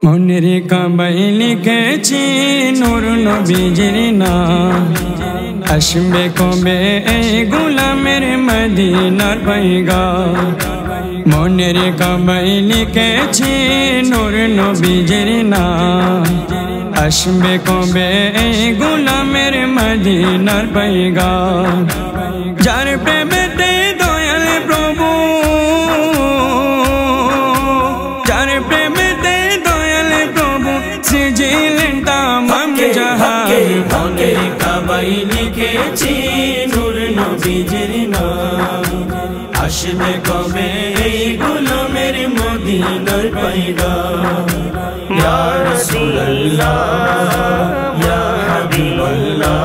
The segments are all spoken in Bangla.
মনের কাবাই লিখেছি নূর নবীজির নাম, আসবে কবে এই গোলামের মদিনার পয়গাম। মনের কাবাই লিখেছি নূর নবীজির নাম, আসবে কবে এই গোলামের মদিনার পয়গাম। যার প্রেমেতে দয়াল প্রভু, যার প্রেমেতে দয়াল প্রভু সিজিলেন তামাম জাহান। মনের কাবাই লিখেছি নূর নবীজির নাম, আসবে কবে এই গোলামের মদিনার পয়গাম। ইয়া রাসূলুল্লাহ ইয়া হাবিবাল্লাহ,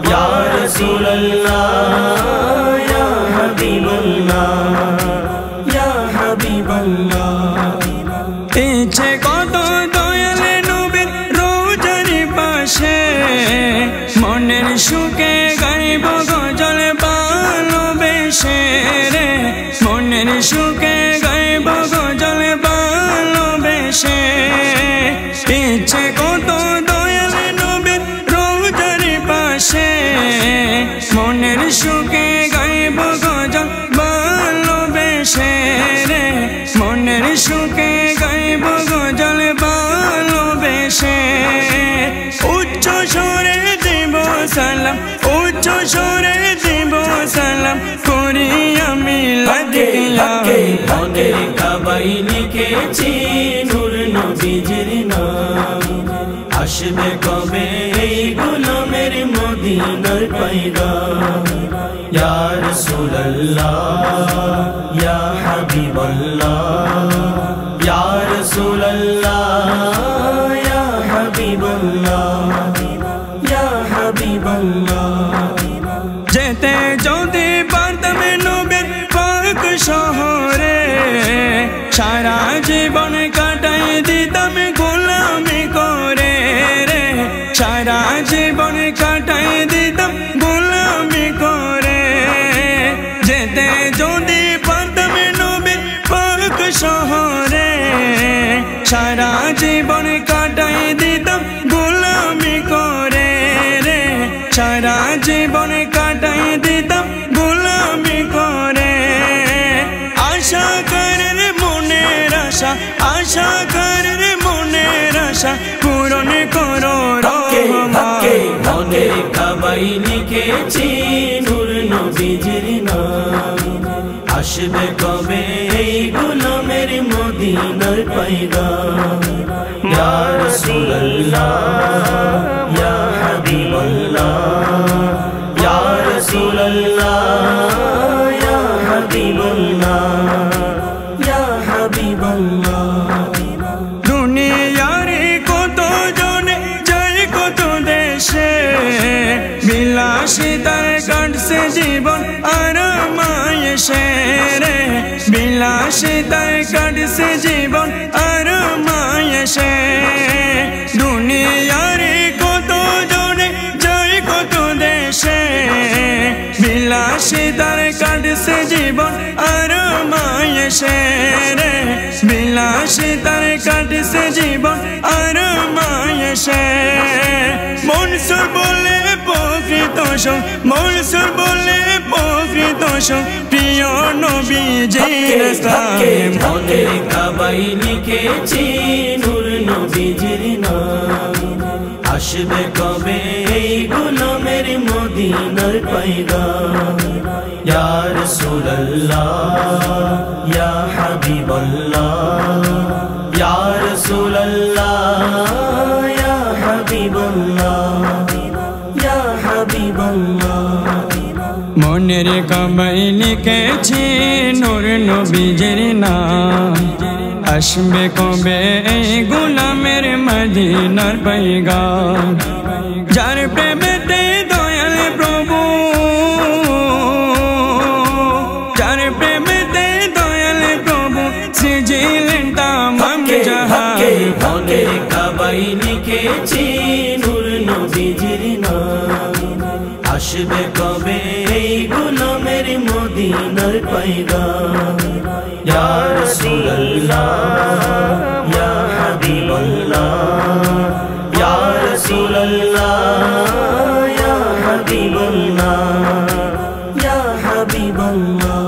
ইয়া রাসূলুল্লাহ ইয়া হাবিবাল্লাহ, ইয়া হাবিবাল্লাহ। ইচ্ছে কত দয়াল নবীর রোজার পাশে, মনের সুখে গাইব গজল ভালোবেসে রে। মনের সুখে গাইব গজল ভালোবেসে, ইচ্ছে কত দয়াল নবীর রোজার পাশে, মনের সুখে গাইব গজল ভালোবেসে রে। মনের সুখে গাইব গজল ভালোবেসে, উচ্চ সুরে দিব সালাম, উচ্চ সুরে দিব সালাম করি আমি লাগিয়া। মনের কাবাই লিখেছি নূর নবীজির নাম, আসবে কবে এই গোলামের মদিনার পয়গাম। ইয়া রাসূলুল্লাহ ইয়া হাবিবাল্লাহ, ইয়া রাসূলুল্লাহ ইয়া হাবিবাল্লাহ, ইয়া হাবিবাল্লাহ। যেতে যদি পারতাম নবীর পাক শহরে, সারা জীবন কাটাই দিতাম গোলামি করে রে। সারা জীবন কাটাই দিতাম গোলামি করে। যেতে যদি পারতাম নবীর পাক শহরে, সারা জীবন কাটাই দিতাম গোলামি করে রে। সারা জীবন কাটাই দিতাম গোলামি করে। আশা করেন মনের আশা, আশা করেন মনের আশা পূরণ করো রহমান। মনের কাবাই লিখেছি নূর নবীজির নাম, আসবে কবে এই গোলামের মদিনার পয়গাম। ইয়া রাসূলুল্লাহ ইয়া হাবিবাল্লাহ, ইয়া রাসূলুল্লাহ ইয়া হাবিবাল্লাহ, ইয়া হাবিবাল্লাহ। দুনিয়ার কত জনে যায় কত দেশে, বিলাসিতার কাটছে জীবন আর মায়েসে রে। বিলাসিতার কাটছে জীবন আর মায়েসে। দুনিয়ার কত জনে যায় কত দেশে, বিলাসিতার কাটছে জীবন আর মায়েসে রে। বিলাসিতার কাটছে জীবন আর মায়েসে। মনসুর বলে প্রকৃত সং, মনসুর বলে প্রকৃত সং প্রিয় নবীজির স্থানে। মনের কাবাই লিখেছি নূর নবীজির নাম, আসবে কবে এই গোলামের মদিনার পয়গাম। ইয়া রাসূলুল্লাহ ইয়া হাবিবাল্লাহ, ইয়া রাসূলুল্লাহ ইয়া হাবিবাল্লাহ, ইয়া হাবিবাল্লাহ। মনের কাবাই লিখেছি নূর নবীজির নাম, আসবে কবে এই গোলামের মদিনার পয়গাম। যার প্রেমেতে দয়াল প্রভু, যার প্রেমেতে দয়াল প্রভু সিজিলেন তামাম জাহান। মনের কাবাই লিখেছি নূর নবীজির নাম, আসবে কবে এই গোলামের মদিনার পয়গাম। ইয়া রাসূলুল্লাহ ইয়া হাবিবাল্লাহ ইয়া হাবিবাল্লাহ